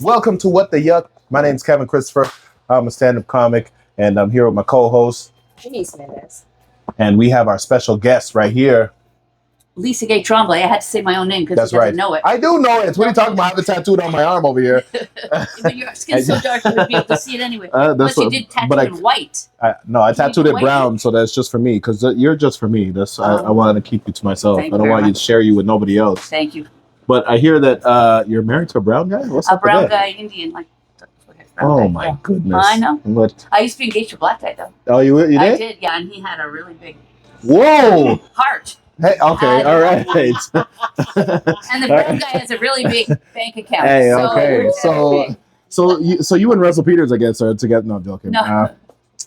Welcome to What the Yuck. My name's Kevin Christopher. I'm a stand-up comic, and I'm here with my co-host. Denise Mendes. And we have our special guest right here. Lisa Gay Tremblay. I had to say my own name because That's he doesn't right. know it. I do know it. What are you talking about? I have it tattooed on my arm over here. But your skin's so dark you would be able to see it anyway. That's Plus, you did tattoo but in white. I tattooed it brown, so that's just for me, because you're just for me. I wanted to keep you to myself. Thank I you don't very want you to much. share you with nobody else. Thank you. But I hear that you're married to a brown guy? What's A up with brown that? guy, Indian. Like. Oh, my goodness. I know. What? I used to be engaged to a black guy, though. Oh, you did? I did, yeah, and he had a really big Whoa! heart. Hey, okay, all right. And the brown guy has a really big bank account. Hey, so okay. we're So you and Russell Peters, I guess, are together. No, I'm joking. No.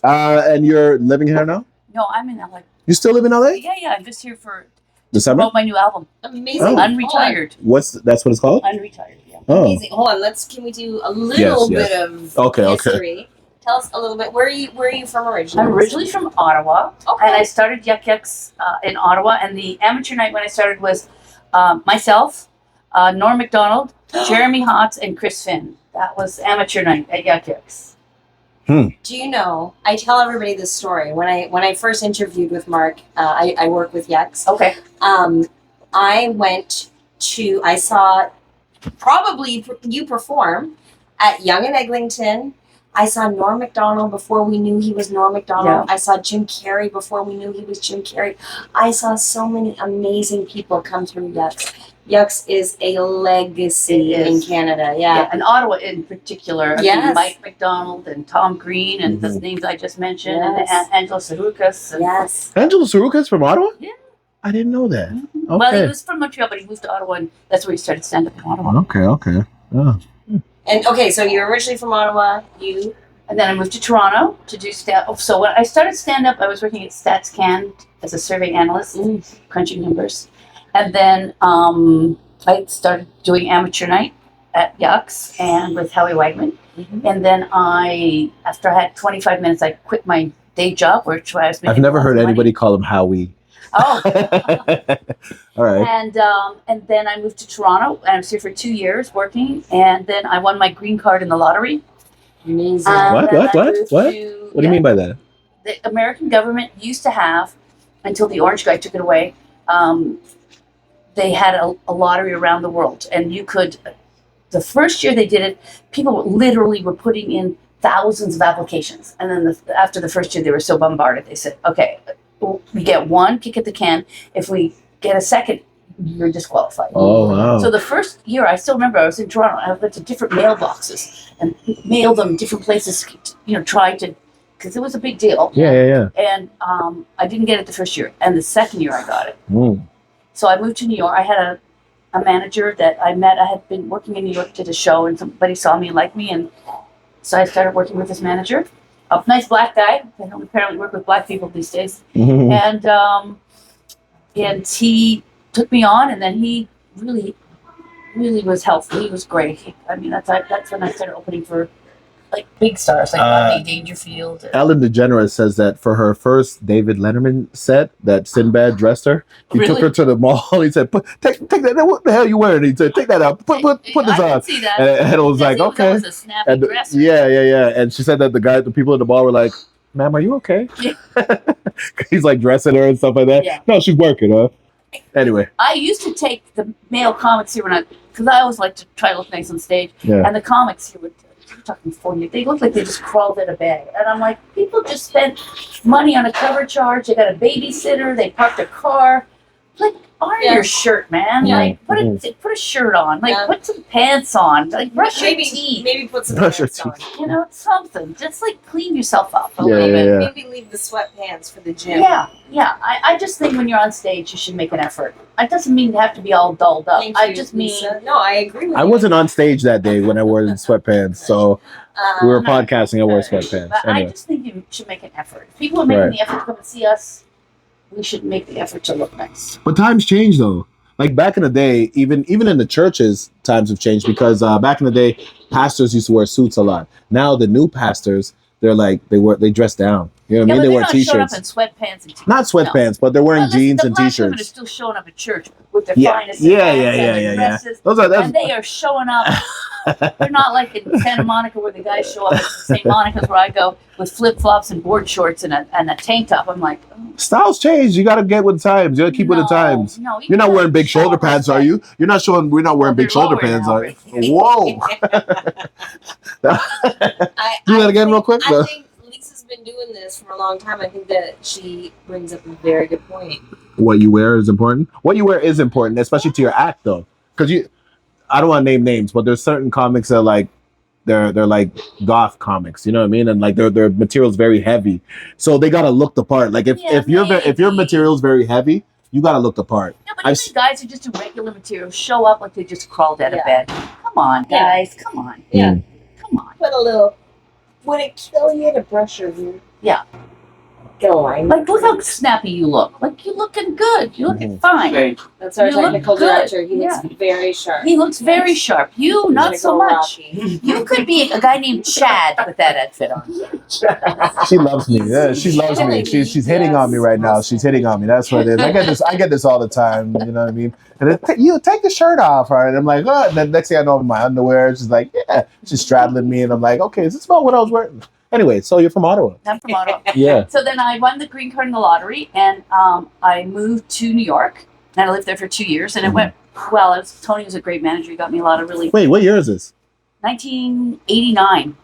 And you're living here now? No, I'm in LA. You still live in LA? Yeah, I'm just here for December? promote my new album. Amazing. Oh. Unretired. That's what it's called? Unretired, yeah. Oh. Amazing. Hold on. Can we do a little Yes. bit of Okay. history? Tell us a little bit. Where are you from originally? I'm originally from Ottawa, Okay. and I started Yuck Yucks in Ottawa. And the amateur night when I started was myself, Norm Macdonald, Jeremy Hotz, and Chris Finn. That was amateur night at Yuck Yucks. Do you know? I tell everybody this story. When I first interviewed with Mark, I work with Yucks. Okay. I saw probably you perform at Young and Eglinton. I saw Norm Macdonald before we knew he was Norm Macdonald. Yeah. I saw Jim Carrey before we knew he was Jim Carrey. I saw so many amazing people come through Yucks. Yucks is a legacy It in is. Canada. Yeah, Yeah. and Ottawa in particular. I Yes. mean, Mike McDonald and Tom Green and the Mhm. names I just mentioned, Yes. and Angela Sarukas. And, Yes. Angela Sarukas from Ottawa? Yeah. I didn't know that. Mhm. Okay. Well, he was from Montreal, but he moved to Ottawa, and that's where he started stand-up in Ottawa. Okay. Oh. And okay, so you're originally from Ottawa. And then I moved to Toronto to do stand. So when I started stand-up, I was working at StatsCan as a survey analyst, crunching numbers. And then I started doing amateur night at Yucks and with Howie Wagman. And then after I had 25 minutes, I quit my day job, which I was making I've never lots heard of money. anybody call him Howie. Oh. All right. And then I moved to Toronto, and I was here for 2 years working. And then I won my green card in the lottery. Amazing. What? And then What? I What? moved What? to- What do you mean by that? The American government used to have, until the orange guy took it away, they had a lottery around the world. And you could, the first year they did it, people literally were putting in thousands of applications. And then after the first year, they were so bombarded, they said, okay, we get one kick at the can. If we get a second, you're disqualified. Oh, wow. So the first year, I still remember I was in Toronto. I went to different mailboxes and mailed them different places, trying to, because it was a big deal. Yeah. And I didn't get it the first year. And the second year, I got it. Mm. So I moved to New York. I had a manager that I met. I had been working in New York, did a show, and somebody saw me and liked me. And so I started working with this manager, a nice black guy. I don't apparently work with black people these days. Mhm. And he took me on, and then he really was helpful. He was great. That's when I started opening for like big stars like Rodney Dangerfield. Ellen DeGeneres says that for her first David Letterman set, that Sinbad dressed her. He took Really? her to the mall. He said, take that. What the hell you wearing? He said, take that out. Put this I on. didn't see that. And it was like, Because he okay. was a snappy And dresser. yeah. And she said that the people in the bar were like, ma'am, are you okay? Yeah. He's like dressing her and stuff like that. Yeah. No, she's working, huh? Anyway. I used to take the male comics here because I always like to try to look nice on stage. Yeah. And the comics here we're talking 40, they look like they just crawled in a bag. And I'm like, people just spent money on a cover charge. They got a babysitter. They parked a car. Like, iron Yeah. your shirt, man. Yeah. Like, put a shirt on. Like, Yeah. put some pants on. Like, brush your teeth. Maybe put some Brush your pants on. Something. Just like clean yourself up a Yeah, little bit. yeah. Maybe leave the sweatpants for the gym. Yeah. I just think when you're on stage, you should make an effort. It doesn't mean you have to be all dolled up. Thank I you, just mean, Lisa. No, I agree with you. I wasn't on stage that day when I wore the sweatpants, so we were no. podcasting. I wore sweatpants. but I Anyway. just think you should make an effort. If people are making Right. the effort to come and see us, we should make the effort to look nice. But times change though. Like back in the day, even in the churches, times have changed because back in the day, pastors used to wear suits a lot. Now the new pastors, they're like they dress down. You know what I Yeah, mean? but They they're wear not showing up t-shirts. in sweatpants and t-shirts. Not sweatpants, but they're wearing Listen, jeans the and black women are t-shirts. still showing up at church with their Yeah. finest Yeah, hats yeah, and yeah, their yeah, yeah. dresses, Those are and they are showing up. They're not like in Santa Monica where the guys show up at St. Monica's where I go with flip flops and board shorts and a tank top. I'm like, oh, Styles change. You gotta get with the times. You gotta keep with the times. No, You're not wearing big shoulder shoulder pads, are you? You're not showing. We're not wearing big shoulder pads, are you? Whoa! Do that again, real quick. I think Lisa's been doing this for a long time. I think that she brings up a very good point. What you wear is important. What you wear is important, especially to your act, though, because you. I don't want to name names, but there's certain comics that like they're like goth comics, you know what I mean? And like their material's very heavy, so they gotta look the part. Like if your material's very heavy, you gotta look the part. No, but even guys who just do regular material show up like they just crawled out of bed. Come on, guys. Come on. Yeah. Come on. Put a little. Would it kill you to brush your hair? Yeah. Get a line. Like, look how snappy you look. Like, you're looking good. You're looking fine. That's our You look technical good. director. He looks very sharp. He looks very sharp. You, He's not gonna so go much. Rocky. You could be a guy named Chad with that outfit on. She loves me. Yeah, she loves me. She's hitting on me right now. She's hitting on me. That's what it is. I get this all the time. You know what I mean? And then, you take the shirt off, all right? I'm like, oh. And then next thing I know, in my underwear, she's like, yeah. She's straddling me, and I'm like, okay, is this about what I was wearing? Anyway, so you're from Ottawa. I'm from Ottawa. Yeah. So then I won the green card in the lottery, and I moved to New York, and I lived there for 2 years, and it went well. Tony was a great manager. He got me a lot of really. Wait, what year is this? 1989.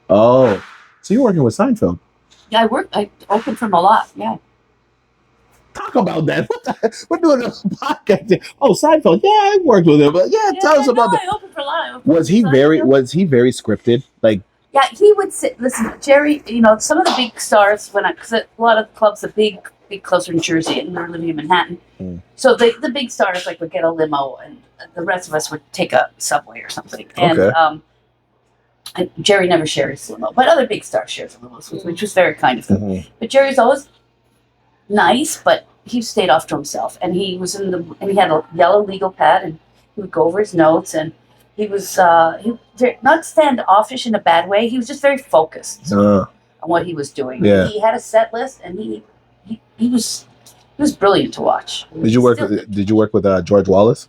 Oh, so you're working with Seinfeld? Yeah, I opened for him a lot. Yeah. Talk about that. We're doing a podcast here. Oh, Seinfeld. Yeah, I worked with him. But tell us about that. I opened for a lot. Was he very scripted? Like, yeah, he would sit. Listen, Jerry. You know, some of the big stars because a lot of the clubs, the big clubs are in Jersey, and we're living in Manhattan. So the big stars like would get a limo, and the rest of us would take a subway or something. And and Jerry never shared his limo, but other big stars shared the limos, which was very kind of him. But Jerry's always nice, but he stayed off to himself, and he was and he had a yellow legal pad, and he would go over his notes, and he was not standoffish in a bad way. He was just very focused on what he was doing. Yeah. He had a set list, and he was brilliant to watch. Did you work with George Wallace?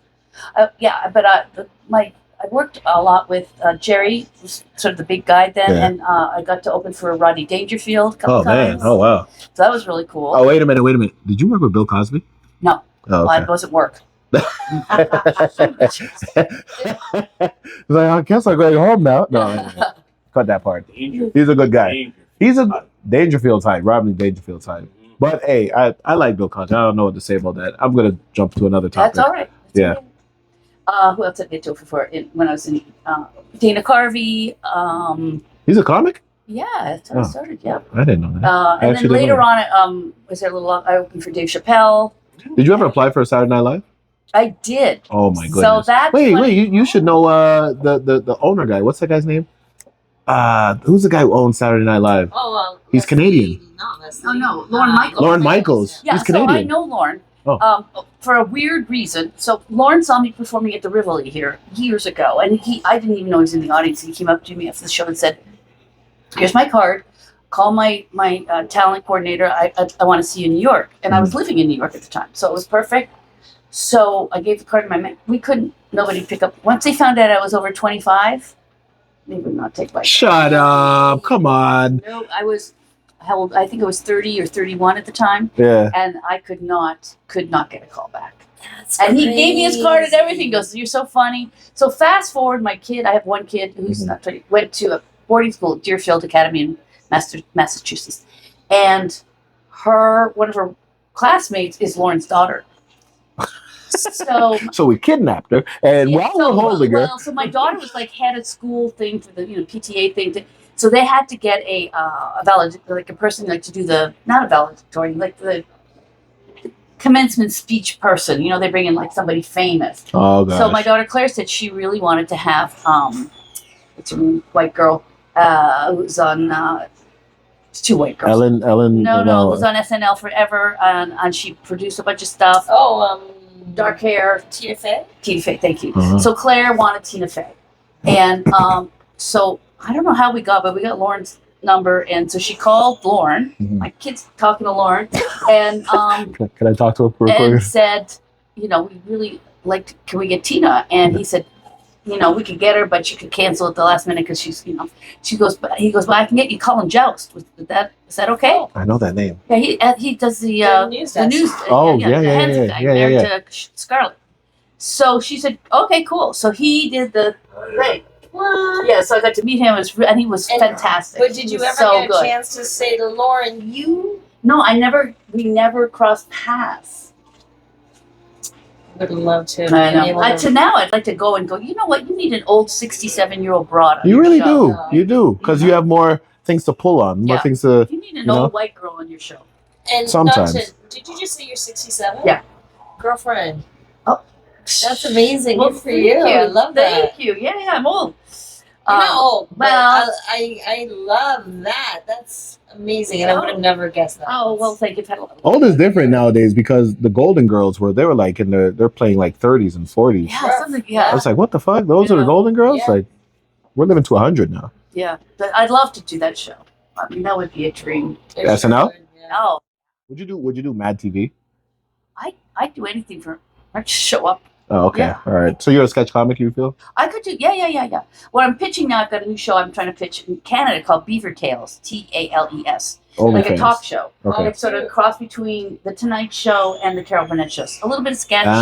Yeah, but I worked a lot with Jerry, was sort of the big guy then, and I got to open for Rodney Dangerfield a couple times. Man! Oh wow! So that was really cool. Oh wait a minute! Did you work with Bill Cosby? No, oh, okay. it wasn't work. Like, I guess I'm going home now. No, cut that part. He's a good guy. He's a Dangerfield type, Rodney Dangerfield type. But hey, I like Bill Cosby. I don't know what to say about that. I'm gonna jump to another topic. That's all right. That's okay. Who else did I get to for when I was in Dana Carvey? He's a comic? Yeah, that's how I started. Yeah, I didn't know that. And then later on, was there a little? I opened for Dave Chappelle. Did you ever apply for Saturday Night Live? I did. Oh my goodness! So that's wait, you should know the owner guy. What's that guy's name? Who's the guy who owns Saturday Night Live? Oh, well, he's Canadian. No, Lorne Michaels. Lorne Michaels. Yeah, he's Canadian. So I know Lorne. For a weird reason. So Lorne saw me performing at the Rivoli here years ago, and I didn't even know he was in the audience. He came up to me after the show and said, "Here's my card. Call my talent coordinator. I want to see you in New York." And I was living in New York at the time, so it was perfect. So I gave the card to my man. Nobody pick up. Once they found out I was over 25, they would not take my card. Shut up! Come on. No, I was. How old? I think I was 30 or 31 at the time. Yeah. And I could not get a call back. And he gave me his card and everything. Goes, "You're so funny." So fast forward, my kid. I have one kid who's not 20, went to a boarding school at Deerfield Academy in Massachusetts, and one of her classmates is Lauren's daughter. So we kidnapped her, and while we're holding her, so my daughter was like head of school thing for the PTA thing. So they had to get a person to do not a valedictorian, like the commencement speech person. They bring in like somebody famous. Oh gosh. So my daughter Claire said she really wanted to have it's a white girl who was on. It's two white girls. Ellen. No, it was on SNL forever, and she produced a bunch of stuff. Dark hair. Tina Fey. Tina Fey, thank you. So Claire wanted Tina Fey, and so I don't know how we got Lauren's number, and so she called Lauren. Mhm. My kid's talking to Lauren, and Can I talk to her for a and quick? said, we really like. Can we get Tina? And he said, we could get her, but she could cancel at the last minute because she's, She goes, but he goes, but I can get you Colin Joust. Is that okay? I know that name. Yeah, he does the news the desk. news. Oh, the yeah, Hansen guy, married to Scarlett. So she said, okay, cool. So he did the thing. What? Yeah, so I got to meet him, and he was And- fantastic. But did He you was ever so get a good. chance to say to Lauren, you No, we never crossed paths. would love to? I be able know. to- Now I'd like to go and go, you know what? You need an old 67-year-old broad on You your really show. do. You do, because you have more things to pull on, more Yeah. things to. You need an You know? old white girl on your show. And Sometimes. did you just say you're 67? Yeah. Girlfriend. Oh. That's amazing. Well, Good for thank you. I love that. Thank you. Yeah, I'm old. You're not old, but well- I love that. That's amazing, and I would have never guessed that. Oh, well, thank you. Old is different nowadays because the Golden Girls they were like they're playing like 30s and 40s. Yeah, something, I yeah. was like, what the fuck? Those are the Yeah. Golden Girls? Yeah. Like, we're living to 100 now. Yeah. But I'd love to do that show. I mean, that would be a dream. If SNL? you would, yeah. Oh, Would you do Mad TV? I'd do anything for her to show up. Oh, okay. Yeah. All right. So you're a sketch comic, you feel? I could do, yeah. What I'm pitching now, I've got a new show I'm trying to pitch in Canada called Beaver Tales, TALES, like a OnlyFans. talk show. Okay. It's sort of a cross between the Tonight Show and the Carol Burnett show. A little bit of sketch, some,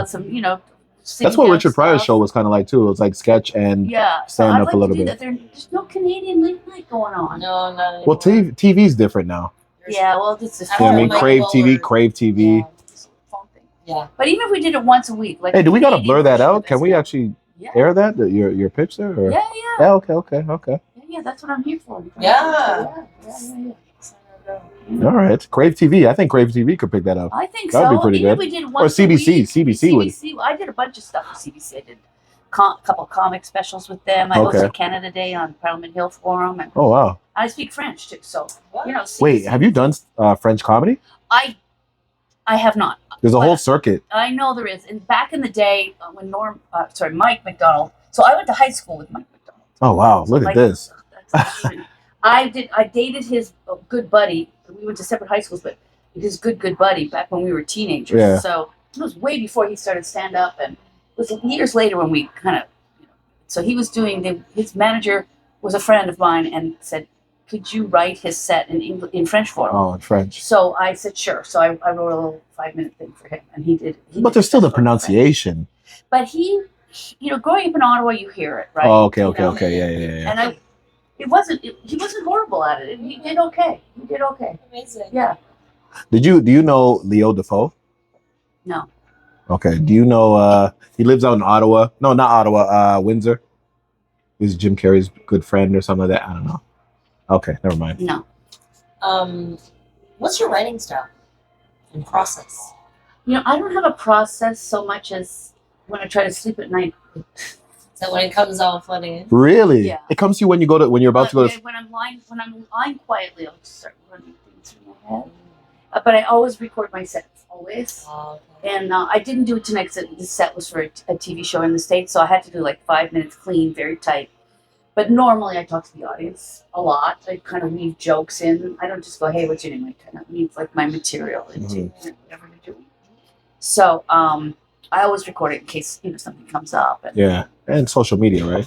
That's what sitting Richard down Pryor's stuff. show was kind of like too. It was like sketch and Yeah, stand I'd up like a little to do bit. that. There's no Canadian late night going on. No, not well, anymore. TV's different now. Yeah, well, this is I You know what I mean? Michael Crave TV, or- Crave TV. Yeah. phone thing. Yeah. But even if we did it once a week, like Hey, do we gotta Canadian blur that version of out? it, Can we that's actually good. air that? Your pitch there? Or? Yeah. Yeah. Okay. Yeah, that's what I'm here for. Yeah. All right. Crave TV. I think Crave TV could pick that up. I think That'd so. be pretty Even good. if we did once Or a CBC. week. CBC would. CBC. I did a bunch of stuff with CBC. I did a couple comic specials with them. I Okay. hosted Canada Day on Parliament Hill Forum, and Oh wow. I speak French too. So What? CBC. Wait, have you done French comedy? I have not. There's a But- whole circuit. I know there is. And back in the day when Mike McDonald. So I went to high school with Mike McDonald. Oh wow. Look at Like, this. that's even- I dated his good buddy. We went to separate high schools, but his good buddy back when we were teenagers. Yeah. So it was way before he started stand up, and it was years later when we kind of. So he was doing. His manager was a friend of mine and said, "Could you write his set in French for him?" Oh, in French. So I said, "Sure." So I wrote a little 5-minute thing for him, and he did. But there's still the pronunciation. But he, growing up in Ottawa, you hear it, right? Oh, okay. You know? Yeah. And he wasn't horrible at it. He did okay. Amazing. Yeah. Do you know Leo Defoe? No. Okay. Do you know he lives out in Ottawa? No, not Ottawa, Windsor. He's Jim Carrey's good friend or something like that. I don't know. Okay, never mind. No. What's your writing style and process? I don't have a process so much as when I try to sleep at night. Is that when it comes all flooding in? Really? Yeah. It comes to you when you're about to go to When I'm lying quietly, I'll just start running things through my head. But I always record my sets, always. Oh, okay. And I didn't do it tonight because the set was for a TV show in the States, so I had to do like 5 minutes clean, very tight. But normally I talk to the audience a lot. I kind of weave jokes in. I don't just go, "Hey, what's your name?" I kind of weave like my material into whatever you're doing. So I always record it in case something comes up. And, Yeah. And social media, right?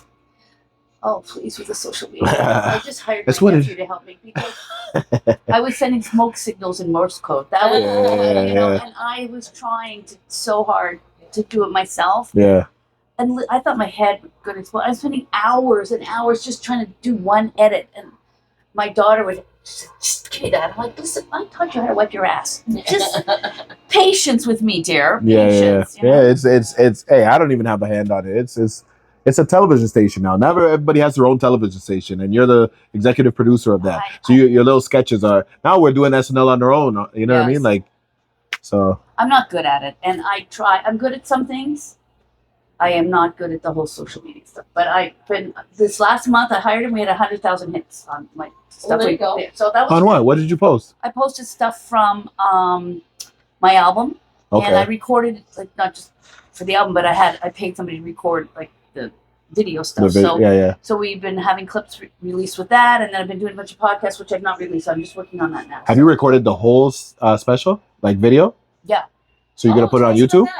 Oh, please, with the social media. I just hired That's my what it- nephew to help me because I was sending smoke signals in Morse code. That was, Yeah. and I was trying so hard to do it myself. Yeah. And I thought my head was going to explode. I was spending hours and hours just trying to do one edit. And my daughter would just give me that. I'm like, "Listen, I taught you how to wipe your ass. Just patience with me, dear. Yeah. Patience, you know? It's hey, I don't even have a hand on it. It's a television station now. Never everybody has their own television station, and you're the executive producer of that. So your little sketches are now we're doing SNL on our own. You know what I Yes. mean? Like, so I'm not good at it. And I try. I'm good at some things. I am not good at the whole social media stuff. But this last month I hired him. We had 100,000 hits on my stuff. there you go. So that was on what? What did you post? I posted stuff from my album, and I Okay. recorded like not just for the album, but I paid somebody to record like the video The stuff. vid- So yeah. so we've been having clips released with that, and then I've been doing a bunch of podcasts, which I've not released. So I'm just working on that now. Have you recorded the whole special, like video? Yeah. So you're gonna put it on tell us YouTube? about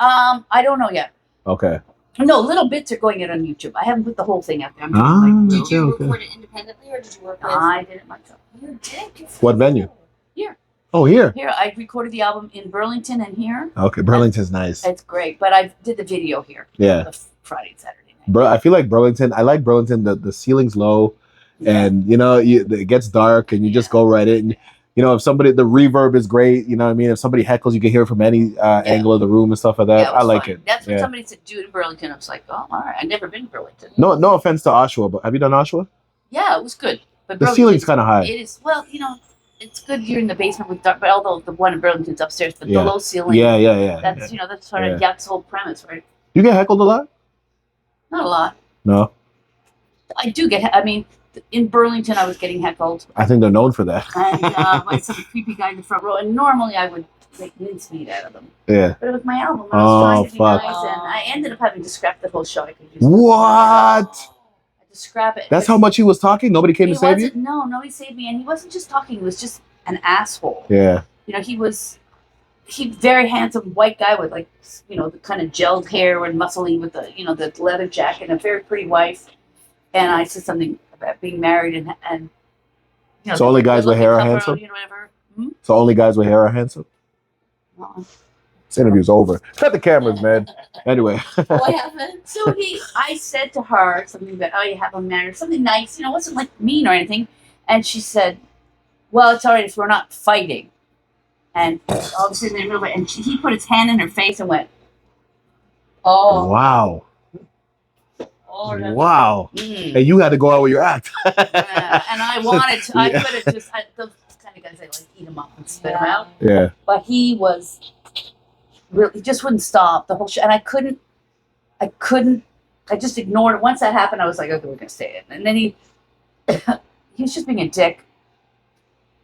that. I don't know yet. Okay. No, little bits are going out on YouTube. I haven't put the whole thing out there. I'm doing Ah. like, Did you okay. record it independently or did you work with? I did it myself. You did. Good for What you. venue? Here. Oh, here. Here, I recorded the album in Burlington and here. Okay, Burlington's nice. It's great, but I did the video here. Yeah. The Friday and Saturday night. Bro, I feel like Burlington. I like Burlington. The ceiling's low, and it gets dark, and you just go right in. If somebody, the reverb is great. You know what I mean. If somebody heckles, you can hear it from any angle of the room and stuff like that. Yeah, I was like fun. it. That's what Yeah. somebody said. Do it in Burlington. I was like, oh, all right. I've never been to Burlington. No offense to Oshawa, but have you done Oshawa? Yeah, it was good. But The ceiling's kind of high. It is. Well, it's good. You're in the basement with dark, but although the one in Burlington's upstairs, but Yeah. the low ceiling. Yeah. That's that's sort of Yuck's whole premise, right? You get heckled a lot? Not a lot. No, I do get. I mean, in Burlington, I was getting heckled, I think they're known for that. and by some creepy guy in the front row. And normally, I would make mincemeat out of them. Yeah. But it was my album. I was trying to be fuck. nice, and I ended up having to scrap the whole show. I could use What? I had to scrap it. That's how much he was talking. Nobody came He to save you. wasn't. No, nobody saved me, and he wasn't just talking. He was just an asshole. Yeah. He very handsome white guy with the kind of gelled hair and muscly with the leather jacket and a very pretty wife. And I said something about being married and So only guys with hair are couple, handsome? Whatever. So only guys with hair are handsome. This interview's over. Cut the cameras, man. Anyway. What happened? So I said to her something about, oh, you have a marriage, something nice, it wasn't like mean or anything. And she said, well, it's all right if we're not fighting. And obviously they move it, and he put his hand in her face and went, Oh. Wow. Oh, no. Wow. mm. And you had to go out with your act. And I wanted to, I Yeah. could have just, those kind of guys, I like eat them up and spit them Yeah. out. Yeah. But he just wouldn't stop the whole show. And I just ignored it. Once that happened, I was like, okay, we're going to stay in. And then he was just being a dick.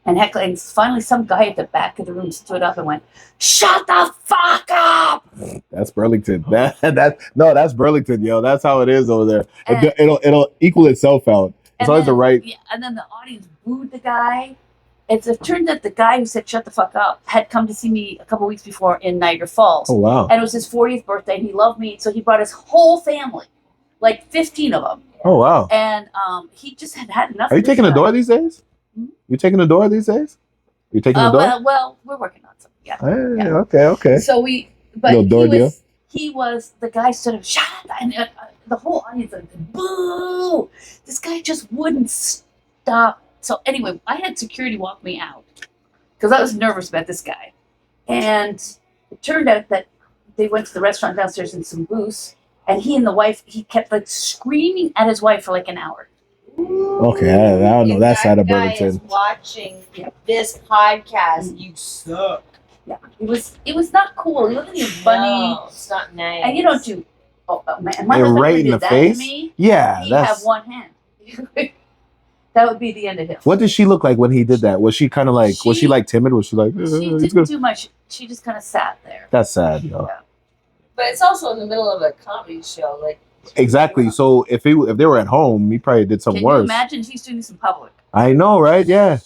And heckling. And finally, some guy at the back of the room stood up and went, "Shut the fuck up!" That's Burlington. That's Burlington, yo. That's how it is over there. And- It'll equal itself out. It's always the right. Yeah, and then the audience booed the guy. It turned out the guy who said "shut the fuck up" had come to see me a couple weeks before in Niagara Falls, Oh wow. and it was his 40th birthday, and he loved me, so he brought his whole family, like 15 of them, Oh wow. and he just had enough. Are you of this taking a guy. door these days? Hmm? You taking a door these days? You taking a door? Well, we're working on something. Yeah. Hey, yeah. Okay. So but Little door deal. he was the guy stood up, shut up, and the whole audience like, boo! This guy just wouldn't stop. So anyway, I had security walk me out because I was nervous about this guy, and it turned out that they went to the restaurant downstairs in some booze, and he and the wife, he kept like screaming at his wife for like an hour. Okay, I don't know If that side of guy is Burlington. watching Yeah. this podcast, you suck. Yeah, it was not cool. It wasn't even funny, No, it's not nice. and you don't do. Oh man, my You're husband right ever in did the that face? to me. Yeah, He'd that's. have one hand. That would be the end of him. What did she look like when he did that? Was she kind of like? Was she She- like timid? Was she like? She he's didn't good. do much. She just kind of sat there. That's sad, yo. Yeah. But it's also in the middle of a comedy show. Like Exactly. So if they were at home, he probably did something Can you worse. imagine he's doing this in public? I know, right? Yeah.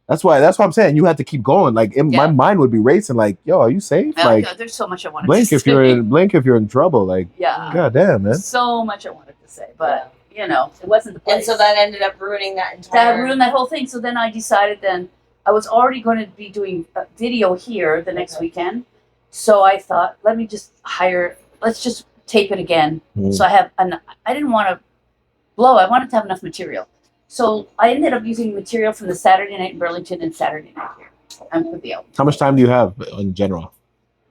That's why I'm saying you had to keep going. Like my Yeah. mind would be racing. Like, yo, are you safe? Oh, Like, God, there's so much I wanted blink to if say. you're in trouble. Like, Yeah. god damn, man. So much I wanted to say, but it wasn't the place. and so that ended up ruining that that entire. ruined that whole thing. So then I decided. Then I was already going to be doing a video here the next Okay. weekend. So I thought, let's just tape it again. Mm. So I didn't want to blow. I wanted to have enough material. So I ended up using material from the Saturday night in Burlington and Saturday night here. And put the album. How much time do you have in general?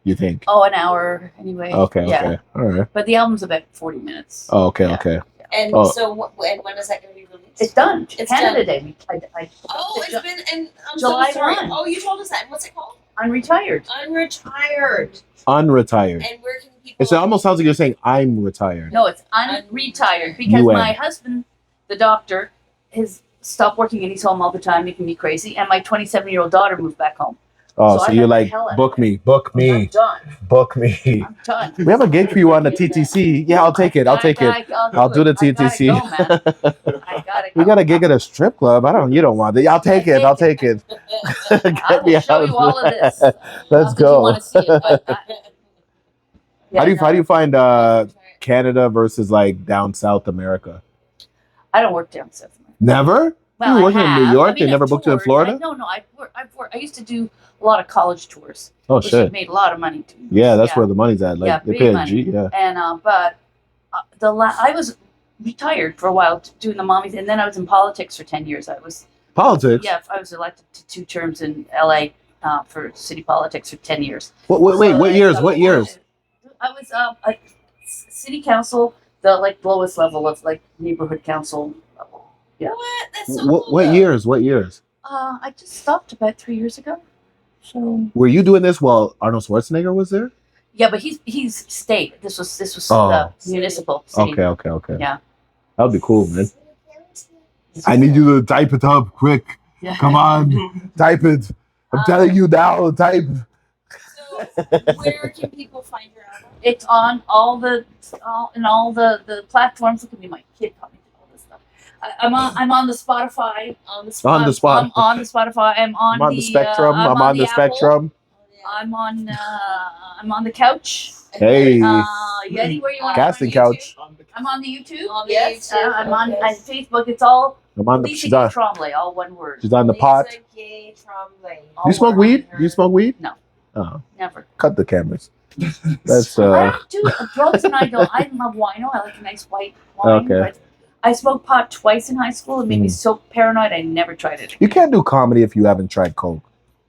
You think? Oh, an hour anyway. Okay. Yeah. Okay. All right. But the album's about 40 minutes. Oh, okay. Yeah. Okay. And Oh. so, when is that going to be released? It's done. It's Canada done. Day. I Oh, it's been. And I'm July so sorry. 1. Oh, you told us that. What's it called? I'm retired. Unretired. Unretired. And where can people? It almost sounds like you're saying I'm retired. No, it's unretired because UN. my husband, the doctor, has stopped working and he's home all the time, making me crazy. And my 27-year-old daughter moved back home. Oh, So so I you're got the like, hell out of book it. me, book I'm me, done. book me. I'm done. We have a gig for you on the TTC. Yeah, I'll take it. I'll take it. I'll do the TTC. I gotta go, man. I gotta go. We got a gig at a strip club. You don't want it. I'll take it. I'll take it. I Get me will show out you all of this. Let's Not that go. You want to see it, but How do you find Canada versus like down South America? I don't work down South America. Never? Well, You were I working in New have. York? I mean, They never I've booked you in toured. Florida? No, I've worked. I used to do a lot of college tours. Oh which shit! made a lot of money. To me. Yeah, that's where the money's at. Like Yeah, they big pay a money. G. Yeah. And I was retired for a while doing the mommies, and then I was in politics for 10 years. I was Politics. I was elected to 2 terms in LA for city politics for 10 years. Wait, what years? What years? I was a city council, the like lowest level of like neighborhood council level. Yeah. What? That's so What cool. years? What years? I just stopped about 3 years ago. So Were you doing this while Arnold Schwarzenegger was there? yeah, but he's state. This was Oh. the municipal city. Okay. Yeah. That would be cool, man. I need you to type it up quick. Yeah. Come on, type it. I'm telling you now, type. So, where can people find your album? It's on all the platforms. Look at me, my kid taught me all this stuff. I'm on the Spotify. On the On the spot. I'm on the Spotify. I'm on, I'm on the spectrum. I'm on the Apple. spectrum. I'm on the couch. Hey, Yeti, where you want? casting I'm on couch. I'm on the YouTube. On the Yes, YouTube, I'm on okay. Facebook. It's all I'm on the. Lisa She's Gay on. Trombley, all one word. She's on the pot. Lisa Gay Trombley. All Do you smoke one weed? word. Do you smoke weed? No. Oh, Never. cut the cameras. That's I uh. don't do drugs, and I don't. I love wino. I like a nice white wine. Okay. But I smoked pot twice in high school. It made me so paranoid. I never tried it. You can't do comedy if you haven't tried coke.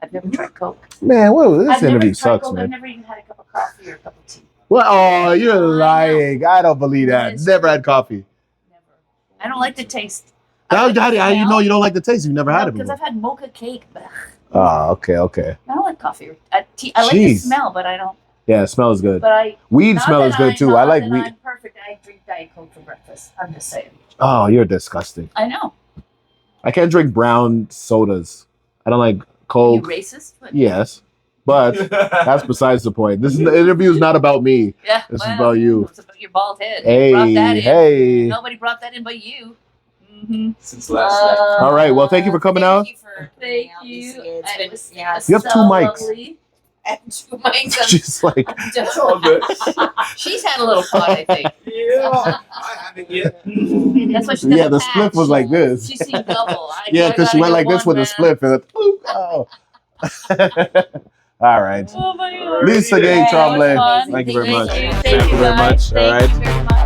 I've never tried coke. Man, well, this I've never interview tried sucks, coke. I've man. never even had a cup of coffee or a cup of tea. Well, oh, you're I know. lying. I don't believe that. Yes. Never had coffee. Never. I don't like the taste. How I like the you know smell. you don't like the taste? You've never had it Because before. I've had mocha cake. But Oh, okay. I don't like coffee or tea. I like the Jeez. smell, but I don't. Yeah, it smells good. But I. Weed not smell that is good too. I not like that weed. I'm perfect. I drink Diet Coke for breakfast. I'm just saying. Oh, you're disgusting. I know. I can't drink brown sodas. I don't like You Coke. racist? But, Yes, but that's besides the point. The interview is not about me. yeah. This is about you. It's about your bald head. You brought that Hey, in. hey. Nobody brought that in but you. Mm-hmm. Since last night. All right, well, thank you for coming out. Thank you for Thank coming out, you. Lisa Gay. It's And been- it was yeah, You have so two mics. lovely. and 2 mics. She's like, It's all good. She's had a little fun, I think. Yeah, I haven't yet. That's why she does yeah, a the patch. split was like this. She's seen double. Yeah, because she went like this with a split. And oh. All right. Oh my god. Lisa Gay Hey, Trombley. Fun. Thank you very much. Thank you. Thank you very guys. much. All Thank right. you very much.